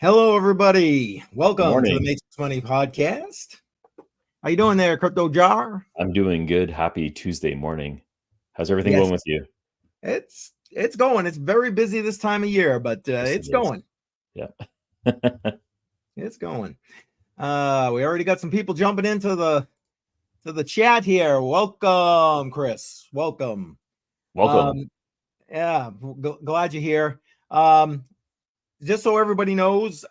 Hello, everybody. Welcome to the Morning. Matrix Money Podcast. How you doing there, Crypto Jar? I'm doing good. Happy Tuesday morning. How's everything Yes, going with you? it's going. It's very busy this time of year, but Yes, it's it is. going. Yeah. It's going. We already got some people jumping into the chat here. Welcome, Chris. Welcome. Welcome. Yeah, glad you're here. Just so everybody knows,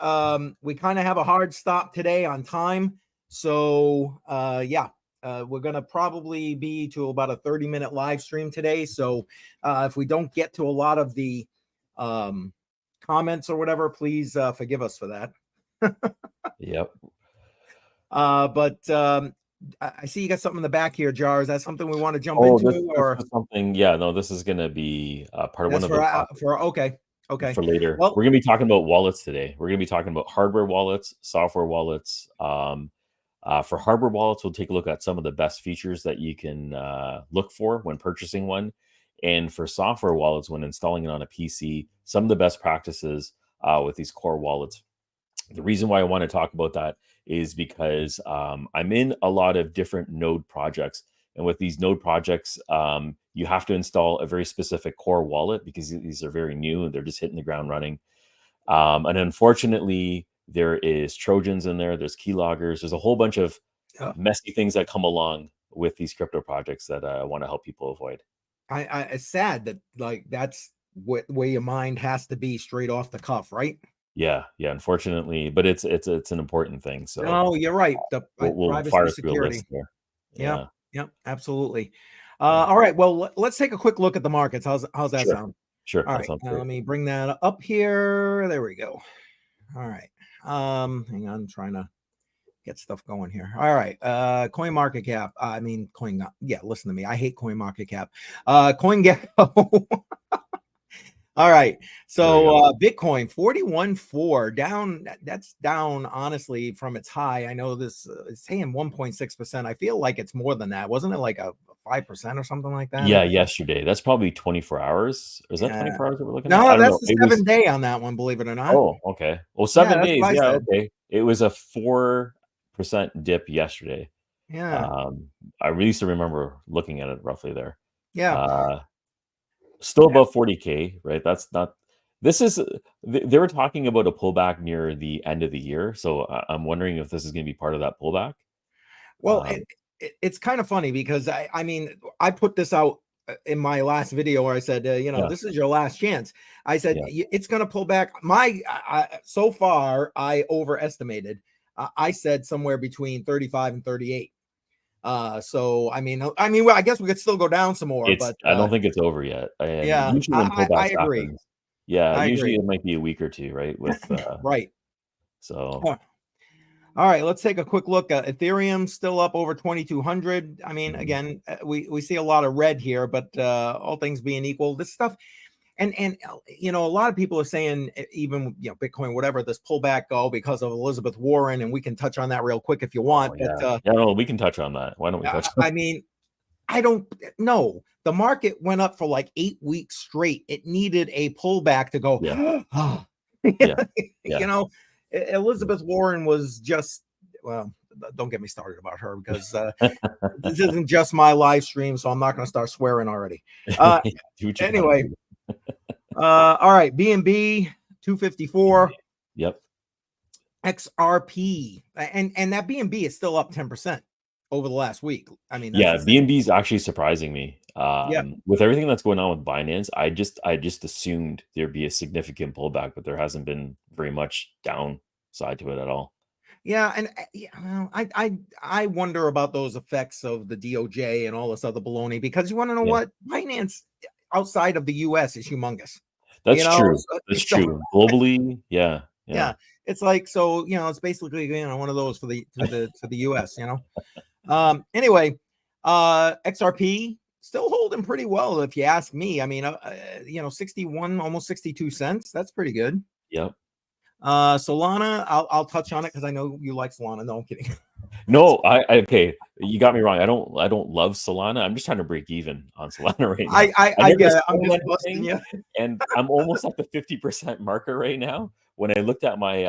we kind of have a hard stop today on time. So we're going to probably be to about a 30-minute live stream today. So if we don't get to a lot of the comments or whatever, please forgive us for that. Yep. But I see you got something in the back here, Jar. Is that something we want to jump Oh, into? this is something. Yeah, no, this is going to be part of one of the topics okay. for later. Well, we're going to be talking about wallets today. We're going to be talking about hardware wallets, software wallets. For hardware wallets, we'll take a look at some of the best features that you can look for when purchasing one. And for software wallets, when installing it on a PC, some of the best practices with these core wallets. The reason why I want to talk about that is because I'm in a lot of different node projects. And with these node projects, you have to install a very specific core wallet because these are very new and they're just hitting the ground running. And unfortunately, there is Trojans in there. There's keyloggers. There's a whole bunch of messy things that come along with these crypto projects that I want to help people avoid. It's sad that that's where your mind has to be straight off the cuff, right? Yeah, unfortunately, but it's an important thing. So no, you're right. The we'll privacy, fire security. through a list there. Yep, absolutely. All right, well, let's take a quick look at the markets. How's that sound? Sure. All right, let me bring that up here. There we go. All right. Hang on, I'm trying to get stuff going here. All right. CoinMarketCap. Listen to me. I hate CoinMarketCap. CoinGecko. All right. So Bitcoin 41.4 down. That's down honestly from its high. I know this it's saying 1.6%. I feel like it's more than that. Wasn't it like a 5% or something like that? Yeah, yesterday. That's probably 24 hours. Is that 24 hours that we're looking at? No, that's the 7-day on that one, believe it or not. Oh, okay. Well, 7 days. Yeah, said. okay. It was a 4% dip yesterday. Yeah. I really used to remember looking at it roughly there. Yeah. Still above 40K, right? That's not. They were talking about a pullback near the end of the year, so I'm wondering if this is going to be part of that pullback. Well, it's kind of funny because I put this out in my last video where I said, this is your last chance. I said it's going to pull back. So far I overestimated. I said somewhere between 35 and 38. So I guess we could still go down some more, but I don't think it's over yet. Usually when pullbacks I agree. happens, usually it might be a week or two, right? With right. So all right, let's take a quick look at Ethereum. Still up over 2,200. I mean, again, we see a lot of red here, but all things being equal, this stuff. And a lot of people are saying even Bitcoin, whatever, this pullback because of Elizabeth Warren, and we can touch on that real quick if you want. No, we can touch on that. Why don't we touch on that? I don't know. The market went up for like 8 weeks straight. It needed a pullback to go. Elizabeth Warren was just, well, don't get me started about her because this isn't just my live stream, so I'm not going to start swearing already. Anyway. All right, BNB 254. Yep. XRP and that BNB is still up 10% over the last week. I mean, BNB is actually surprising me. With everything that's going on with Binance, I just assumed there'd be a significant pullback, but there hasn't been very much downside to it at all. Yeah, and I wonder about those effects of the DOJ and all this other baloney because you want to know what? Binance outside of the US is humongous. That's true. That's true. Globally, yeah. It's like, so it's basically one of those for the US. Anyway, XRP still holding pretty well if you ask me. I mean, 61, almost 62 cents. That's pretty good. Yep. Solana, I'll touch on it because I know you like Solana. No, I'm kidding. No, okay. You got me wrong. I don't love Solana. I'm just trying to break even on Solana right now. I get it. I'm just busting you. And I'm almost at the 50% marker right now. when I looked at my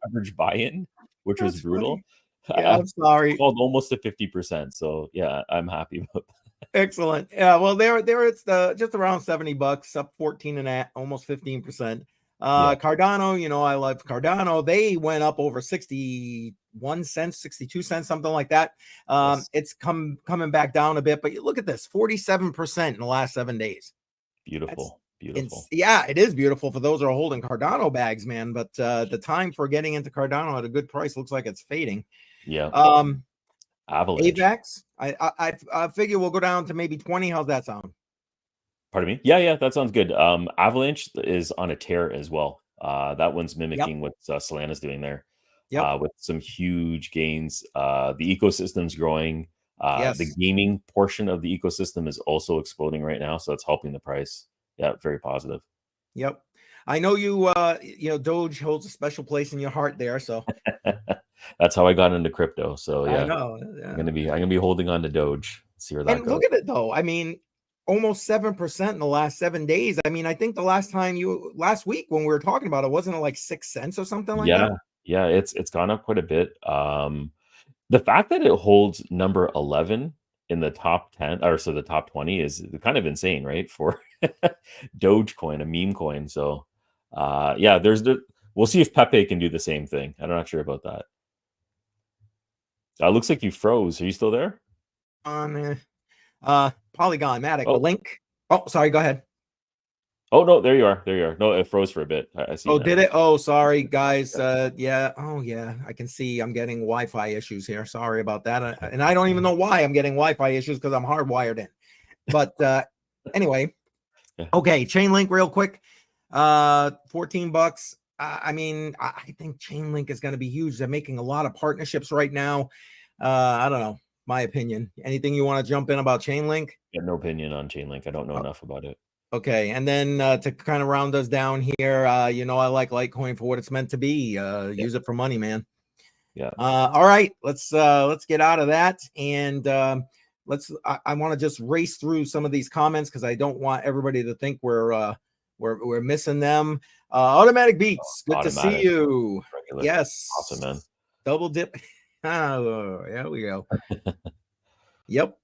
average buy-in, which was That's brutal, funny. Yeah, I'm sorry. called almost to 50%. So yeah, I'm happy about that. Excellent. Yeah, well, there it's just around $70, up 14 and a, almost 15%. Yeah. Cardano, I love Cardano. They went up over 61 cents, 62 cents, something like that. Yes. It's coming back down a bit, but you look at this, 47% in the last 7 days. That's Beautiful. yeah, it is beautiful for those who are holding Cardano bags, man. But the time for getting into Cardano at a good price looks like it's fading. Yeah. Avalanche. AVAX, I figure we'll go down to maybe 20. How's that sound? Pardon me? Yeah, that sounds good. Avalanche is on a tear as well. That one's Yep. mimicking what Solana's doing there, Yep. with some huge gains. The ecosystem's growing. The Yes. gaming portion of the ecosystem is also exploding right now, so that's helping the price. Yeah, very positive. Yep. I know Doge holds a special place in your heart there. So That's how I got into crypto. So I yeah, know. I'm Yeah. gonna be holding on to Doge. See where that And goes. look at it though. I mean, almost 7% in the last 7 days. I mean, I think the last week when we were talking about it, wasn't it like 6 cents or something like that? Yeah, it's gone up quite a bit. The fact that it holds number 11 in the top 10, or so the top 20, is kind of insane, right? For Dogecoin, a meme coin. So yeah, we'll see if Pepe can do the same thing. I'm not sure about that. Looks like you froze. Are you still there? On Polygon-matic, the Oh, link. Oh, sorry, go ahead. oh no, there you are. There you are. No, it froze for a bit. I see Oh, now. did it? Oh, sorry, guys. Yeah. Oh, yeah. I can see I'm getting Wi-Fi issues here. Sorry about that. And I don't even know why I'm getting Wi-Fi issues because I'm hardwired in. But anyway, Yeah. okay. Chainlink, real quick. $14. I mean, I think Chainlink is going to be huge. They're making a lot of partnerships right now. I don't know. My opinion. Anything you want to jump in about Chainlink? Got no opinion on Chainlink. I don't know enough about it. Okay, and then to kind of round us down here, I like Litecoin for what it's meant to be. Use it for money, man. Yeah. All right, let's get out of that, and I want to just race through some of these comments because I don't want everybody to think we're missing them. Automatic Beats, good to see you. Regular. Yes, Awesome, man. Double dip. Oh, there we go. Yep.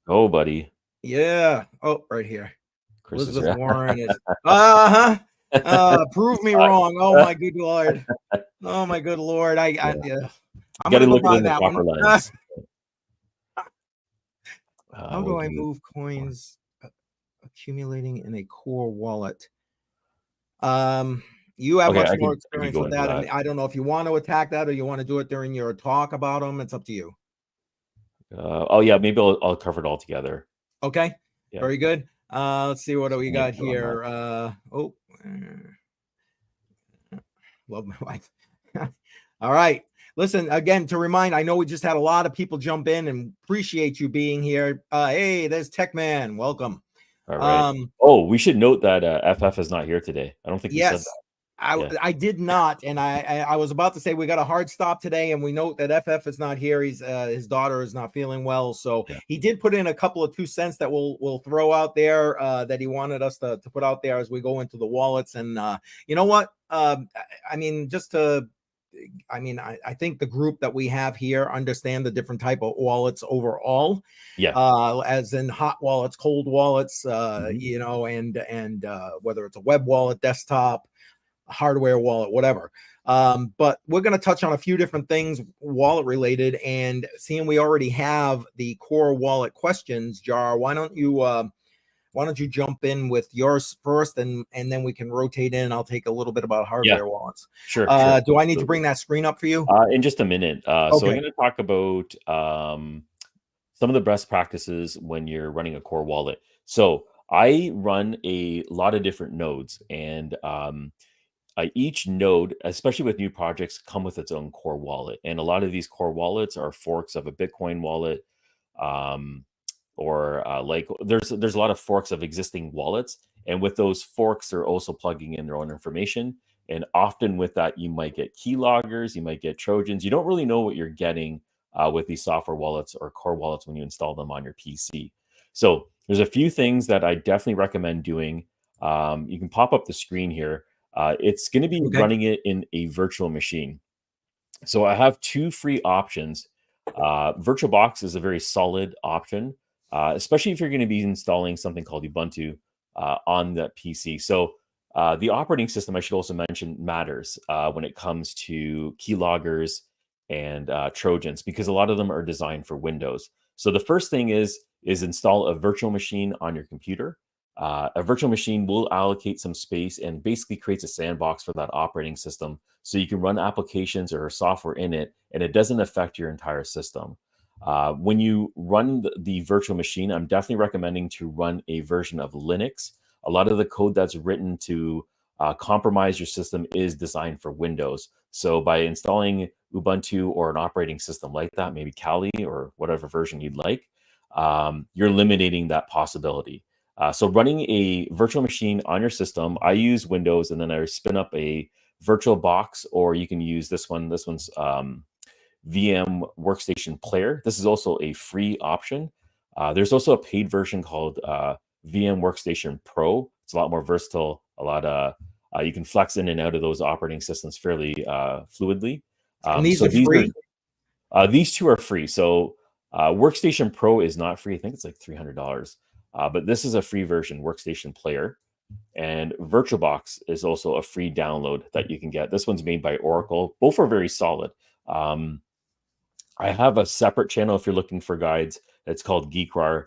Oh, buddy. Yeah. Oh, right here. Chris Elizabeth Warren is prove me wrong. Oh my good lord. Oh my good lord. I'm gonna go buy that one. How do I move coins accumulating in a core wallet? You have much more experience with that. And I don't know if you want to attack that or you want to do it during your talk about them. It's up to you. Oh yeah, maybe I'll cover it all together. Okay. Yeah. Very good. Let's see what do we got here. Love my wife. All right. Listen, again, to remind, I know we just had a lot of people jump in and appreciate you being here. Hey, there's Tech Man. Welcome. All right. We should note that FF is not here today. I don't think you said that. I did not, and I was about to say we got a hard stop today, and we note that FF is not here. He's his daughter is not feeling well, so he did put in a couple of 2 cents that we'll throw out there that he wanted us to put out there as we go into the wallets. And you know what? I mean, I think the group that we have here understand the different type of wallets overall. Yeah. As in hot wallets, cold wallets, and whether it's a web wallet, desktop, hardware wallet, whatever. But we're going to touch on a few different things wallet related, and seeing we already have the core wallet questions, Jar, why don't you jump in with yours first, and then we can rotate in. I'll take a little bit about hardware wallets. Sure. Do I need to bring that screen up for you? In just a minute. So I'm going to talk about some of the best practices when you're running a core wallet. So I run a lot of different nodes, and each node, especially with new projects, come with its own core wallet. And a lot of these core wallets are forks of a Bitcoin wallet, or there's a lot of forks of existing wallets. And with those forks, they're also plugging in their own information. And often with that, you might get keyloggers, you might get Trojans. You don't really know what you're getting with these software wallets or core wallets when you install them on your PC. So there's a few things that I definitely recommend doing. You can pop up the screen here. It's going to be Okay. running it in a virtual machine. So I have two free options. VirtualBox is a very solid option, especially if you're going to be installing something called Ubuntu on that PC. So the operating system, I should also mention, matters when it comes to keyloggers and Trojans, because a lot of them are designed for Windows. So the first thing is install a virtual machine on your computer. A virtual machine will allocate some space and basically creates a sandbox for that operating system, so you can run applications or software in it, and it doesn't affect your entire system. When you run the virtual machine, I'm definitely recommending to run a version of Linux. A lot of the code that's written to compromise your system is designed for Windows. So by installing Ubuntu or an operating system like that, maybe Kali or whatever version you'd like, you're eliminating that possibility. So running a virtual machine on your system, I use Windows, and then I spin up a virtual box, or you can use this one. This one's VM Workstation Player. This is also a free option. There's also a paid version called VM Workstation Pro. It's a lot more versatile. You can flex in and out of those operating systems fairly fluidly. And these So are free? these two are free. So Workstation Pro is not free. I think it's like $300. But this is a free version, Workstation Player. And VirtualBox is also a free download that you can get. This one's made by Oracle. Both are very solid. I have a separate channel if you're looking for guides. It's called GeekRar.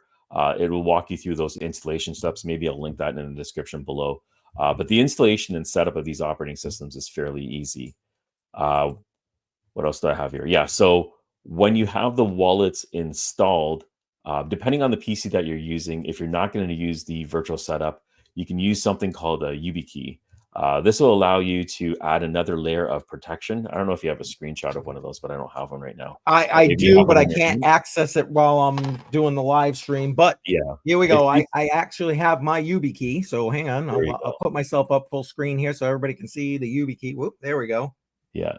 It will walk you through those installation steps. Maybe I'll link that in the description below. But the installation and setup of these operating systems is fairly easy. What else do I have here? Yeah, so when you have the wallets installed, depending on the PC that you're using, if you're not going to use the virtual setup, you can use something called a YubiKey. This will allow you to add another layer of protection. I don't know if you have a screenshot of one of those, but I don't have one right now. I Maybe you do, have but one I in your can't hand? access it while I'm doing the live stream. But Yeah, here we go. it's I actually have my YubiKey. So hang on. there you I'll go. put myself up full screen here so everybody can see the YubiKey. Whoop, there we go. Yeah.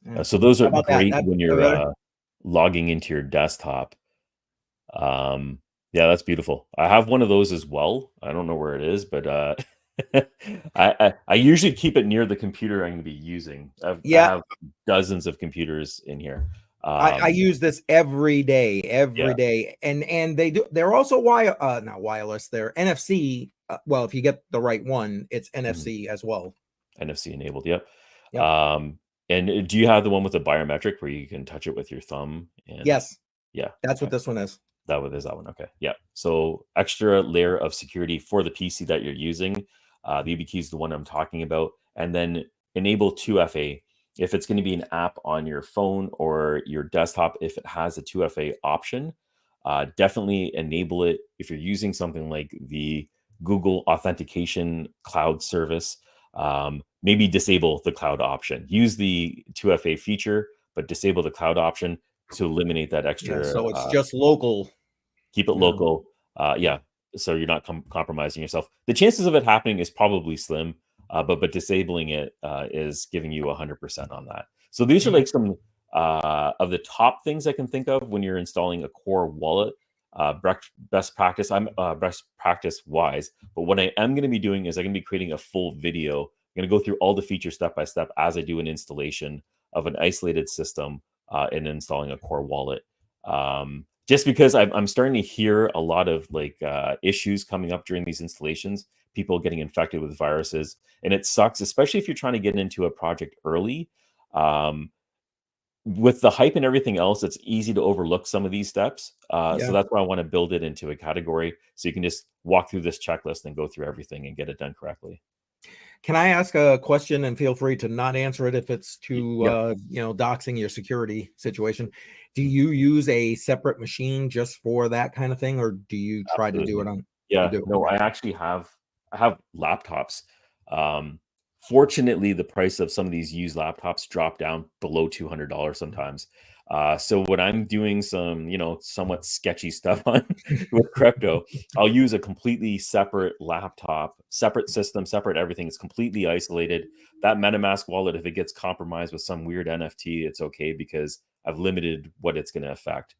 Yeah. So those How are about that? great when That you're better? logging into your desktop. Yeah, that's beautiful. I have one of those as well. I don't know where it is, but I usually keep it near the computer I'm going to be using. I Yeah, have dozens of computers in here. I use this every Yeah. day, and they're also not wireless. They're NFC. Well, if you get the right one, it's Mhm. NFC as well. NFC enabled. Yep. Yep. Um, and do you have the one with the biometric where you can touch it with your thumb? And Yes, yeah, that's okay. what this one is. Is that one. Okay. Yeah. So extra layer of security for the PC that you're using. The YubiKey is the one I'm talking about. And then enable 2FA. If it's going to be an app on your phone or your desktop, if it has a 2FA option, definitely enable it. If you're using something like the Google Authentication Cloud Service, maybe disable the cloud option. Use the 2FA feature, but disable the cloud option to eliminate that Yeah, extra. so it's just local. Keep it Yeah. local. Yeah, so you're not compromising yourself. The chances of it happening is probably slim, but disabling it is giving you 100% on that. So these are Mhm. like some of the top things I can think of when you're installing a core wallet. Best practice. I'm best practice wise, but what I am going to be doing is I'm going to be creating a full video. I'm going to go through all the features step by step as I do an installation of an isolated system and installing a core wallet. Just because I'm starting to hear a lot of like issues coming up during these installations, people getting infected with viruses, and it sucks, especially if you're trying to get into a project early. Um, with the hype and everything else, it's easy to overlook some of these steps. So Yeah. that's why I want to build it into a category so you can just walk through this checklist and go through everything and get it done correctly. Can I ask a question, and feel free to not answer it if it's too Yep, doxing your security situation? Do you use a separate machine just for that kind of thing, or do you try to do absolutely. it on? You Yeah, do. no, Okay. I have laptops. Um, Fortunately, the price of some of these used laptops drop down below $200 sometimes. So when I'm doing some, somewhat sketchy stuff on with crypto, I'll use a completely separate laptop, separate system, separate everything. It's completely isolated. That MetaMask wallet, if it gets compromised with some weird NFT, it's okay because I've limited what it's going to affect.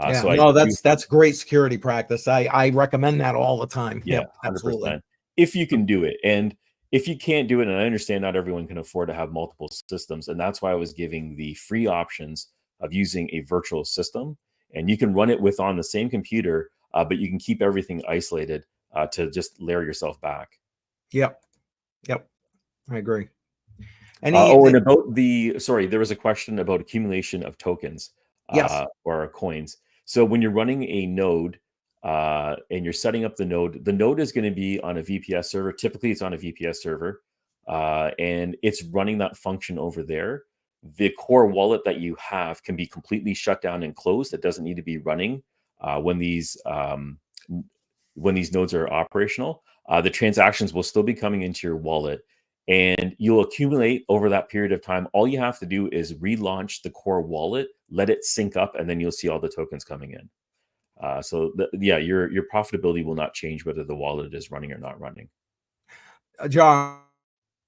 Yeah, So I no, do. that's great security practice. I recommend that all the time. Yeah, Yep, absolutely. 100%. If you can do it. And if you can't do it, and I understand not everyone can afford to have multiple systems, and that's why I was giving the free options of using a virtual system, and you can run it with on the same computer, but you can keep everything isolated to just layer yourself back. Yep. Yep. I agree. And about there was a question about accumulation of tokens Yes. or coins. So when you're running a node and you're setting up the node is going to be on a VPS server. Typically, it's on a VPS server, and it's running that function over there. The core wallet that you have can be completely shut down and closed. It doesn't need to be running when these nodes are operational. The transactions will still be coming into your wallet, and you'll accumulate over that period of time. All you have to do is relaunch the core wallet, let it sync up, and then you'll see all the tokens coming in. Your profitability will not change whether the wallet is running or not running. John,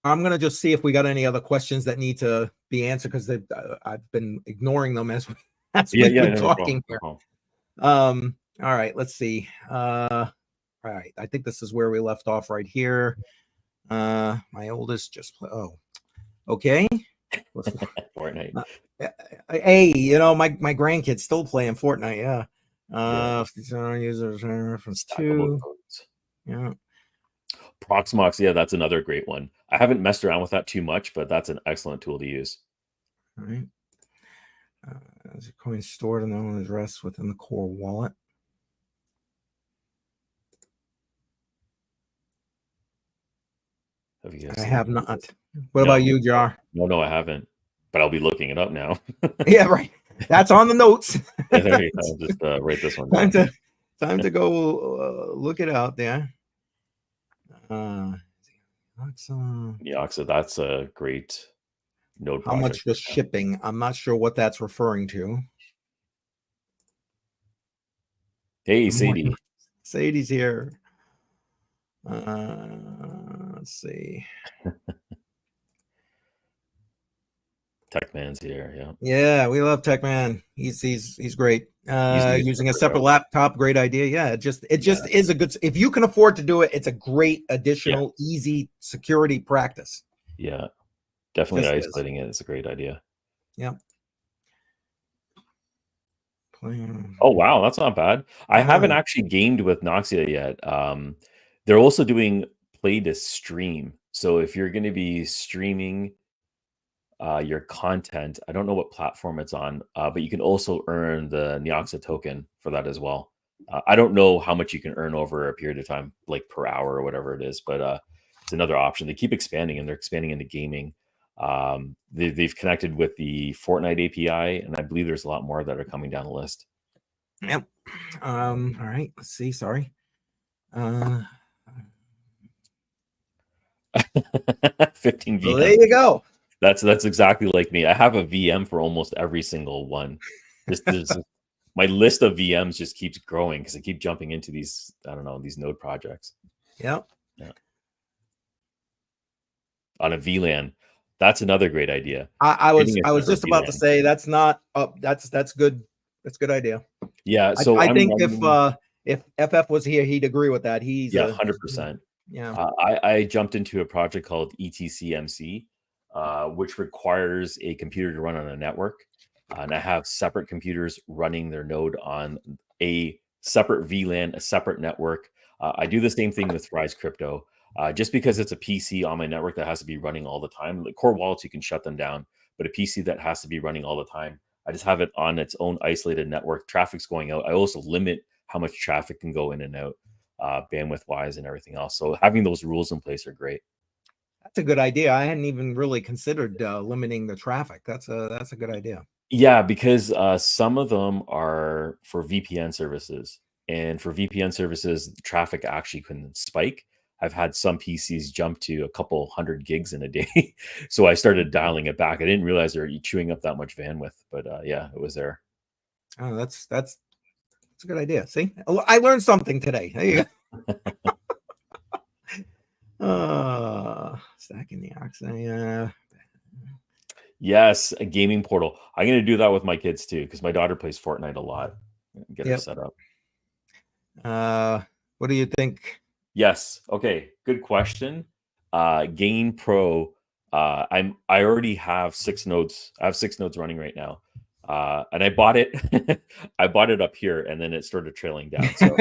I'm going to just see if we got any other questions that need to be answered, because I've been ignoring them as we've been talking here. All right, let's see. All right, I think this is where we left off right here. My oldest just okay. Fortnite. Hey, my grandkids still playing Fortnite. Yeah. Users reference 2. Yeah. Proxmox, yeah, that's another great one. I haven't messed around with that too much, but that's an excellent tool to use. All right. As a coin stored in the known address within the core wallet. I have not. What about you, Jar? No, I haven't. But I'll be looking it up now. Yeah, right. That's on the notes. Yeah, there you go. I'll just write this one down. Time to go look it out there. Neoxa, that's a great node project. How much was shipping? I'm not sure what that's referring to. Hey, Sadie. Sadie's here. Let's see. Techman's here, yeah. Yeah, we love Techman. He's great. Using a separate laptop, great idea. Yeah, it just is a good. If you can afford to do it, it's a great additional, easy security practice. Yeah, definitely isolating it is a great idea. Yeah. Oh wow, that's not bad. I haven't actually gamed with Noxia yet. They're also doing play to stream. So if you're going to be streaming your content, I don't know what platform it's on, but you can also earn the Neoxa token for that as well. I don't know how much you can earn over a period of time, like per hour or whatever it is, but it's another option. They keep expanding, and they're expanding into gaming. They've connected with the Fortnite API, and I believe there's a lot more that are coming down the list. Yep. All right. Let's see. Sorry. 15 VMs. Well, there you go. That's exactly like me. I have a VM for almost every single one. My list of VMs just keeps growing because I keep jumping into these, I don't know, these node projects. Yep. Yeah. On a VLAN. That's another great idea. I was just about to say that's not up. That's good. That's a good idea. Yeah. So I think if FF was here, he'd agree with that. He's 100%. Yeah. I jumped into a project called ETCMC, which requires a computer to run on a network. And I have separate computers running their node on a separate VLAN, a separate network. I do the same thing with Rise Crypto. Just because it's a PC on my network that has to be running all the time. The core wallets, you can shut them down, but a PC that has to be running all the time, I just have it on its own isolated network. Traffic's going out. I also limit how much traffic can go in and out, bandwidth-wise and everything else. So having those rules in place are great. That's a good idea. I hadn't even really considered limiting the traffic. That's a good idea. Yeah, because some of them are for VPN services. And for VPN services, the traffic actually can spike. I've had some PCs jump to a couple 100 gigs in a day. So I started dialing it back. I didn't realize they're chewing up that much bandwidth, but yeah, it was there. Oh, that's a good idea. See, I learned something today. There you go. Stacking the oxide. Yes, a gaming portal. I'm going to do that with my kids too, because my daughter plays Fortnite a lot. Get her set up. What do you think? Yes. Okay. Good question. Gain Pro. I already have 6 nodes. I have 6 nodes running right now. And I bought it. I bought it up here, and then it started trailing down. So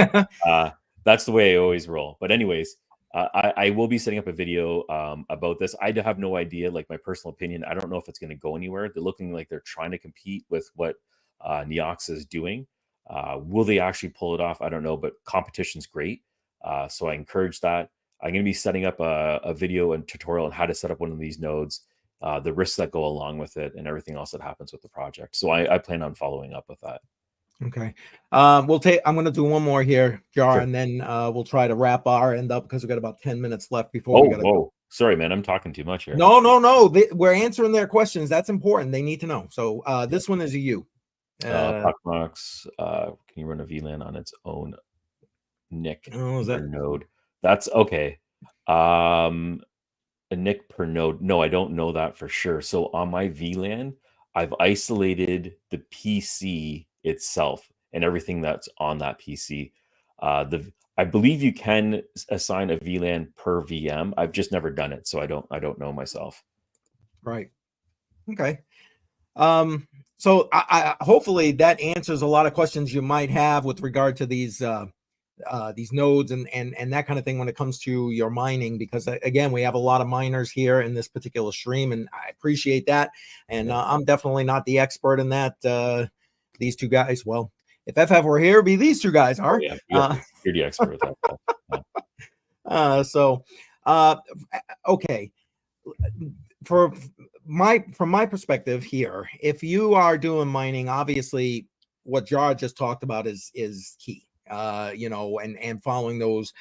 that's the way I always roll. But anyways, I will be setting up a video about this. I have no idea, like my personal opinion. I don't know if it's going to go anywhere. They're looking like they're trying to compete with what Neox is doing. Will they actually pull it off? I don't know, but competition's great. So I encourage that. I'm going to be setting up a video and tutorial on how to set up one of these nodes, the risks that go along with it, and everything else that happens with the project. So I plan on following up with that. Okay. I'm going to do one more here, Jar, Sure. and then we'll try to wrap our end up because we've got about 10 minutes left before Oh, we got to whoa. Sorry, man. I'm talking too much here. No. We're answering their questions. That's important. They need to know. So this one is a you. Proxmox, can you run a VLAN on its own NIC per node? That's okay. A NIC per node. No, I don't know that for sure. So on my VLAN, I've isolated the PC itself and everything that's on that PC. I believe you can assign a VLAN per VM. I've just never done it, so I don't know myself. Right. Okay. So I hopefully that answers a lot of questions you might have with regard to these nodes and that kind of thing when it comes to your mining, because again, we have a lot of miners here in this particular stream, and I appreciate that. And I'm definitely not the expert in that. These two guys, well, if FF were here, it'd be these two guys are. Oh, yeah, you're the expert with that. Okay. From my perspective here, if you are doing mining, obviously what Jar just talked about is key. And following those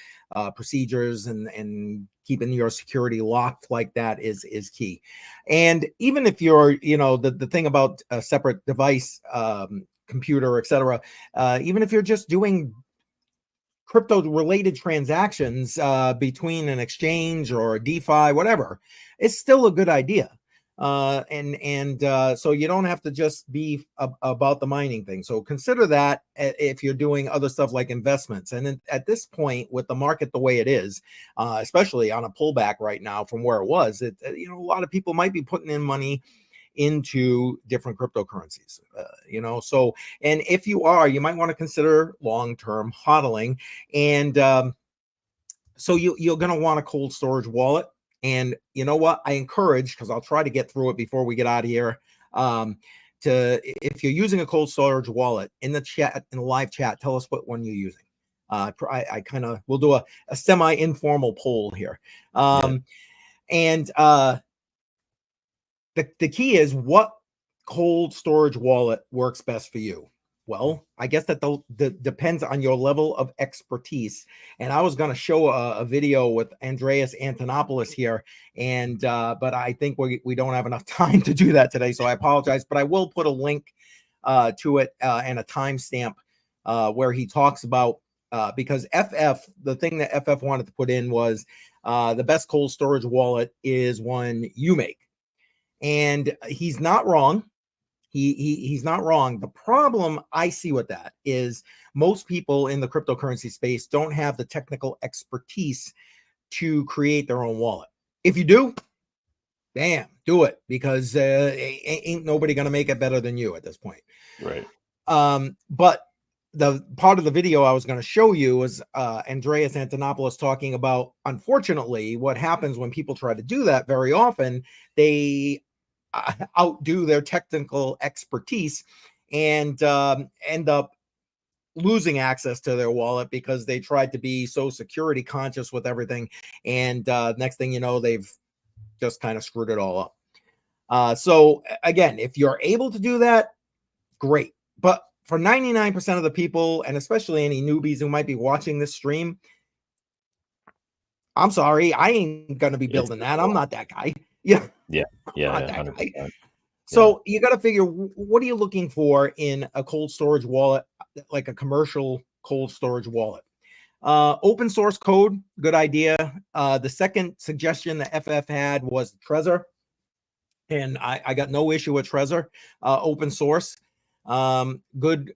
procedures and keeping your security locked like that is key. And even if you're, the thing about a separate device, computer, etc., even if you're just doing crypto related transactions between an exchange or a DeFi, whatever, it's still a good idea. So you don't have to just be about the mining thing. So consider that if you're doing other stuff like investments. And at this point, with the market the way it is, especially on a pullback right now from where it was, a lot of people might be putting in money into different cryptocurrencies, so, and if you are, you might want to consider long-term hodling. And so you're going to want a cold storage wallet. And you know what, I encourage, because I'll try to get through it before we get out of here, if you're using a cold storage wallet, in the chat, in the live chat, tell us what one you're using. I kind of, we'll do a semi-informal poll here. And the key is, what cold storage wallet works best for you? Well, I guess that depends on your level of expertise. And I was going to show a video with Andreas Antonopoulos here, and but I think we don't have enough time to do that today, so I apologize. But I will put a link to it and a timestamp where he talks about because the thing that FF wanted to put in was the best cold storage wallet is one you make. And he's not wrong. He's not wrong. The problem I see with that is most people in the cryptocurrency space don't have the technical expertise to create their own wallet. If you do, damn, do it, because ain't nobody going to make it better than you at this point. Right. But the part of the video I was going to show you was Andreas Antonopoulos talking about, unfortunately, what happens when people try to do that. Very often they outdo their technical expertise and end up losing access to their wallet because they tried to be so security conscious with everything, and next thing you know, they've just kind of screwed it all up. So again, if you're able to do that, great. But for 99% of the people, and especially any newbies who might be watching this stream, I'm sorry, I ain't gonna be building that. I'm not that guy. Yeah. So you got to figure, what are you looking for in a cold storage wallet, like a commercial cold storage wallet? Open source code, good idea. The second suggestion that FF had was Trezor, and I got no issue with Trezor. Open source, good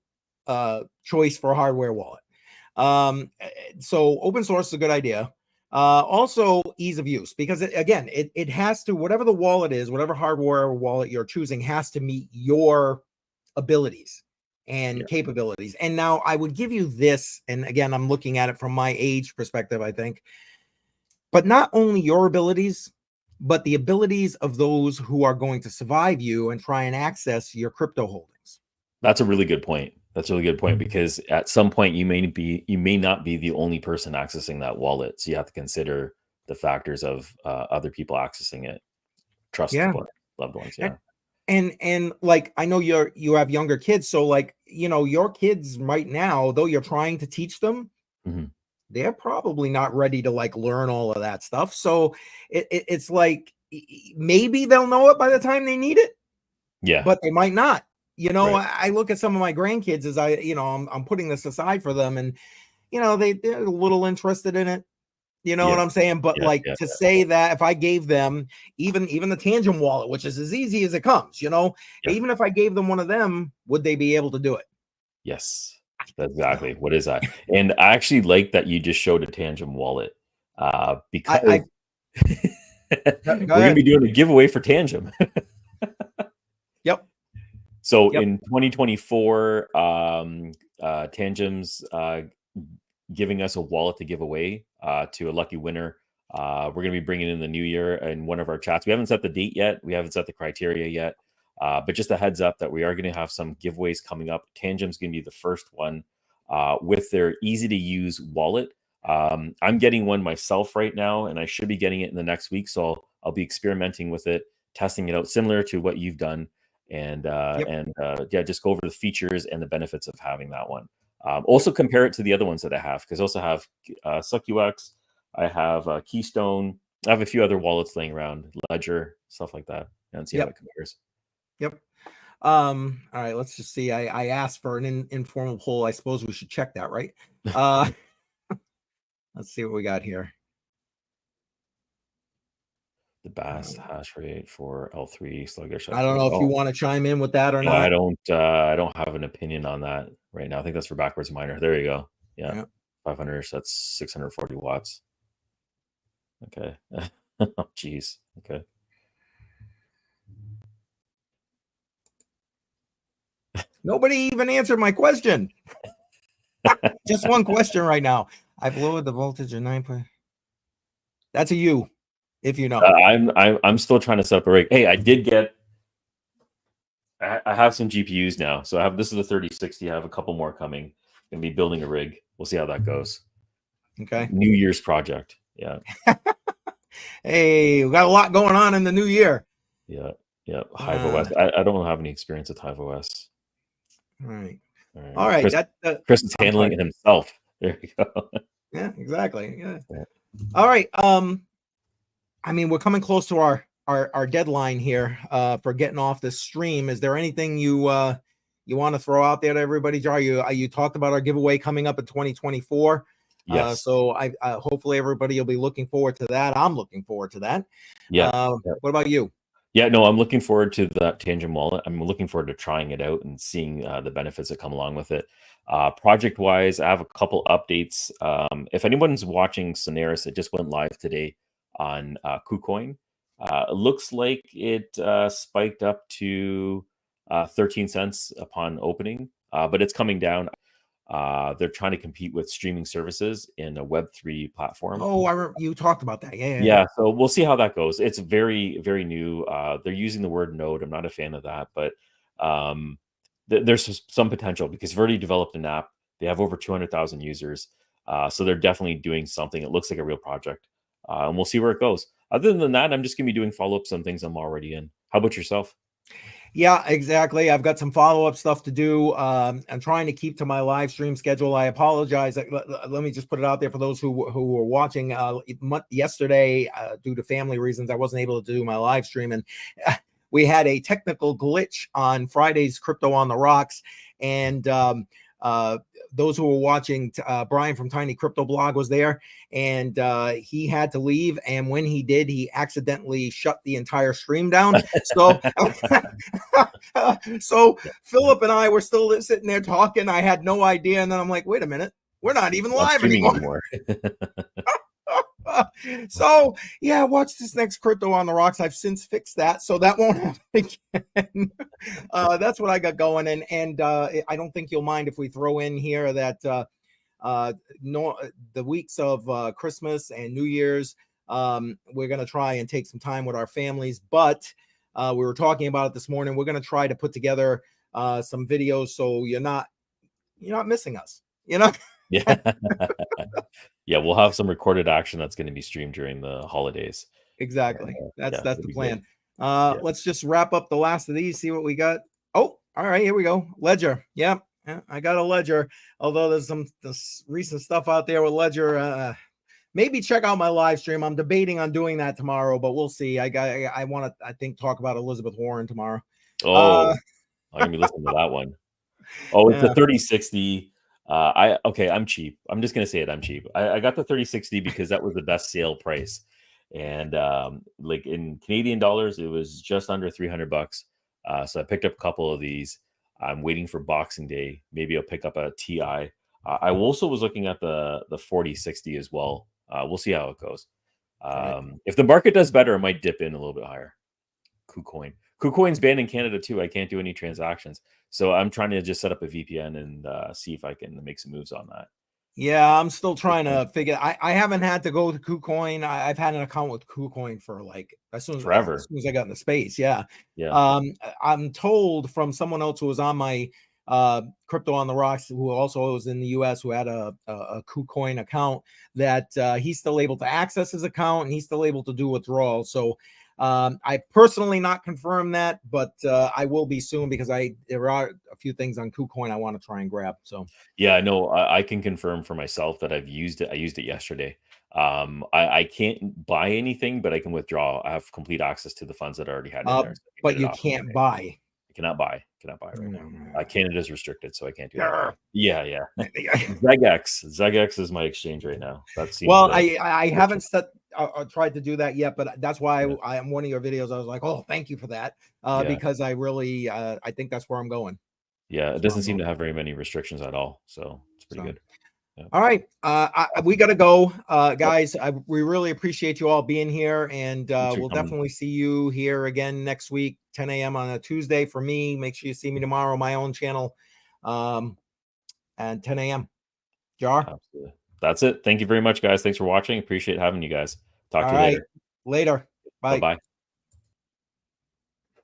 choice for a hardware wallet. So open source is a good idea. Also ease of use, because it has to, whatever the wallet is, whatever hardware wallet you're choosing has to meet your abilities and capabilities. And now I would give you this, and again, I'm looking at it from my age perspective, I think, but not only your abilities, but the abilities of those who are going to survive you and try and access your crypto holdings. That's a really good point. That's a really good point, because at some point you may not be the only person accessing that wallet. So you have to consider the factors of other people accessing it, trusted loved ones. Yeah. And like, I know you have younger kids, so like, your kids right now, though you're trying to teach them, they're probably not ready to like learn all of that stuff. So it's like, maybe they'll know it by the time they need it. Yeah. But they might not. Right. I look at some of my grandkids as I'm putting this aside for them, and they're a little interested in it. You know what I'm saying? But say that if I gave them even the Tangent wallet, which is as easy as it comes, even if I gave them one of them, would they be able to do it? Yes, that's exactly what is that. And I actually like that you just showed a Tangent wallet, because we're going to be doing a giveaway for Tangent. Yep. So in 2024, Tangent's giving us a wallet to give away to a lucky winner. We're going to be bringing in the new year in one of our chats. We haven't set the date yet. We haven't set the criteria yet. But just a heads up that we are going to have some giveaways coming up. Tangent's going to be the first one with their easy to use wallet. I'm getting one myself right now, and I should be getting it in the next week. So I'll be experimenting with it, testing it out, similar to what you've done. And just go over the features and the benefits of having that one. Also compare it to the other ones that I have, because I also have SuckUX, I have Keystone, I have a few other wallets laying around, Ledger, stuff like that, and see how it compares. Yep. All right, let's just see. I asked for an informal poll. I suppose we should check that, right? Let's see what we got here. The best hash rate for L3 sluggish. I don't know if you want to chime in with that or not. I don't have an opinion on that right now. I think that's for backwards miner. There you go. Yeah. 500. So that's 640 watts. Okay. Oh, geez. Okay. Nobody even answered my question. Just one question right now. I've lowered the voltage of 9. That's a you, if you know. I'm still trying to separate. Hey, I did get. I have some GPUs now, so this is the 3060. I have a couple more coming. Gonna be building a rig. We'll see how that goes. Okay. New Year's project. Yeah. Hey, we got a lot going on in the new year. Yeah. Yeah. Hive OS. I don't have any experience with Hive OS. All right. Chris is handling it himself. There you go. Yeah, exactly. Yeah. All right. I mean, we're coming close to our deadline here for getting off this stream. Is there anything you want to throw out there to everybody, Jar? You talked about our giveaway coming up in 2024. Yes. So I hopefully everybody will be looking forward to that. I'm looking forward to that. Yeah. What about you? Yeah, no, I'm looking forward to that Tangent wallet. I'm looking forward to trying it out and seeing the benefits that come along with it. Project-wise, I have a couple updates. If anyone's watching Sonaris, it just went live today on KuCoin. It looks like it spiked up to 13 cents upon opening, but it's coming down. They're trying to compete with streaming services in a Web3 platform. Oh, you talked about that. Yeah. So we'll see how that goes. It's very, very new. They're using the word node. I'm not a fan of that, but there's some potential because they've already developed an app. They have over 200,000 users. So they're definitely doing something. It looks like a real project. And we'll see where it goes. Other than that, I'm just going to be doing follow-ups on things I'm already in. How about yourself? Yeah, exactly. I've got some follow-up stuff to do. I'm trying to keep to my live stream schedule. I apologize. Let me just put it out there for those who were watching. Yesterday, due to family reasons, I wasn't able to do my live stream, and we had a technical glitch on Friday's Crypto on the Rocks, and those who were watching, Brian from Tiny Crypto Blog was there, and he had to leave. And when he did, he accidentally shut the entire stream down. So, so Philip and I were still sitting there talking. I had no idea, and then I'm like, "Wait a minute, we're not even live anymore." So yeah, watch this next crypto on the rocks. I've since fixed that, so that won't happen again. That's what I got going, and I don't think you'll mind if we throw in here that no, the weeks of Christmas and New Year's, we're gonna try and take some time with our families. But we were talking about it this morning. We're gonna try to put together some videos so you're not missing us. You know. Yeah. Yeah, we'll have some recorded action that's going to be streamed during the holidays. Exactly. That's Yeah, the it'll be good. plan. Yeah. Let's just wrap up the last of these, see what we got. Oh, all right, here we go. Ledger. Yep. Yeah, I got a Ledger. Although there's some recent stuff out there with Ledger. Maybe check out my live stream. I'm debating on doing that tomorrow, but we'll see. I want to, I think, talk about Elizabeth Warren tomorrow. Oh, I'm gonna be listening to that one. Oh, it's a Yeah. 3060. I'm cheap. I'm just gonna say it. I'm cheap. I got the 3060 because that was the best sale price, and like in Canadian dollars, it was just under $300. So I picked up a couple of these. I'm waiting for Boxing Day. Maybe I'll pick up a TI. I also was looking at the 4060 as well. We'll see how it goes. Right. If the market does better, it might dip in a little bit higher. KuCoin. KuCoin's banned in Canada too. I can't do any transactions. So I'm trying to just set up a VPN and see if I can make some moves on that. Yeah, I'm still trying to figure. I haven't had to go to KuCoin. I've had an account with KuCoin for like Forever. as soon as I got into space. Yeah. Yeah. I'm told from someone else who was on my crypto on the rocks, who also was in the US, who had a KuCoin account, that he's still able to access his account and he's still able to do withdrawals. So I personally not confirm that, but I will be soon because there are a few things on KuCoin I want to try and grab. So Yeah, no, I can confirm for myself that I've used it. I used it yesterday. I can't buy anything, but I can withdraw. I have complete access to the funds that I already had in there. So I can but get it you off can't today. buy. I cannot buy right now. Canada's restricted, so I can't do that. Grr. Yeah. ZegX is my exchange right now. That seems Well, the I haven't tried to do that yet, but that's why yeah. I am one of your videos. I was like, oh, thank you for that, Yeah. because I really I think that's where I'm going. Yeah, it That's where doesn't I'm seem to going. have very many restrictions at all, so it's pretty So, good. Yeah. all right, we got to go, Yep. guys. We really appreciate you all being here, and Thanks for we'll coming. definitely see you here again next week, 10 a.m. on a Tuesday for me. Make sure you see me tomorrow on my own channel, and 10 a.m. Jar. Absolutely. That's it. Thank you very much, guys. Thanks for watching. Appreciate having you guys. Talk All to you right, later. later. Bye. Bye-bye.